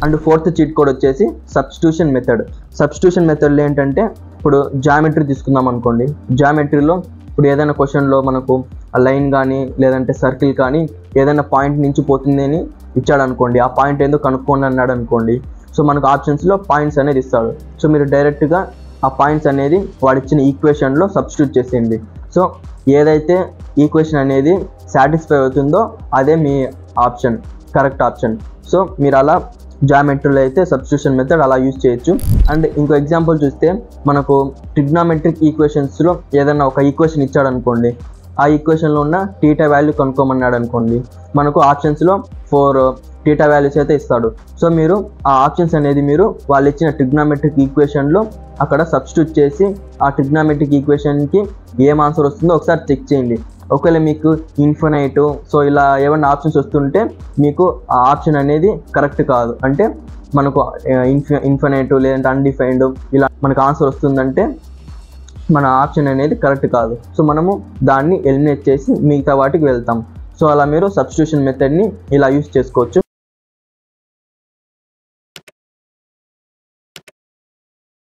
And fourth cheat code వచ్చేసి substitution method. Substitution మెథడ్లో ఏంటంటే ఇప్పుడు జామెట్రీ తీసుకుందాం అనుకోండి. జామెట్రీలో ఇప్పుడు ఏదైనా క్వశ్చన్లో మనకు లైన్ కానీ లేదంటే సర్కిల్ కానీ ఏదైనా పాయింట్ నుంచి పోతుంది అని ఇచ్చాడు అనుకోండి, ఆ పాయింట్ ఏందో కనుక్కోండి అన్నాడు అనుకోండి. సో మనకు ఆప్షన్స్లో పాయింట్స్ అనేది ఇస్తాడు. సో మీరు డైరెక్ట్గా ఆ పాయింట్స్ అనేది వాడిచ్చిన ఈక్వేషన్లో సబ్స్టిట్యూట్ చేసేయండి. సో ఏదైతే ఈక్వేషన్ అనేది సాటిస్ఫై అవుతుందో అదే మీ ఆప్షన్, కరెక్ట్ ఆప్షన్. సో మీరు అలా జామెట్రీలో అయితే సబ్స్టిట్యూషన్ మెథడ్ అలా యూజ్ చేయొచ్చు. అండ్ ఇంకో ఎగ్జాంపుల్ చూస్తే మనకు ట్రిగ్నామెట్రిక్ ఈక్వేషన్స్లో ఏదైనా ఒక ఈక్వేషన్ ఇచ్చాడు అనుకోండి, ఆ ఈక్వేషన్లో ఉన్న టీటా వాల్యూ కనుక్కోమన్నాడు అనుకోండి, మనకు ఆప్షన్స్లో 4 టీటా వాల్యూస్ అయితే ఇస్తాడు. సో మీరు ఆ ఆప్షన్స్ అనేది మీరు వాళ్ళు ఇచ్చిన ట్రిగ్నామెట్రిక్ ఈక్వేషన్లో అక్కడ సబ్స్టిట్యూట్ చేసి ఆ ట్రిగ్నామెట్రిక్ ఈక్వేషన్కి ఏం ఆన్సర్ వస్తుందో ఒకసారి చెక్ చేయండి. ఒకవేళ మీకు ఇన్ఫినైట్ సో ఇలా ఏమైనా ఆప్షన్స్ వస్తుంటే మీకు ఆ ఆప్షన్ అనేది కరెక్ట్ కాదు, అంటే మనకు ఇన్ఫినైట్ లేదంటే అన్డిఫైన్డ్ ఇలా మనకు ఆన్సర్ వస్తుందంటే మన ఆప్షన్ అనేది కరెక్ట్ కాదు. సో మనము దాన్ని ఎలిమినేట్ చేసి మిగతా వాటికి వెళ్తాం. సో అలా మీరు సబ్స్టిట్యూషన్ మెథడ్ని ఇలా యూజ్ చేసుకోవచ్చు.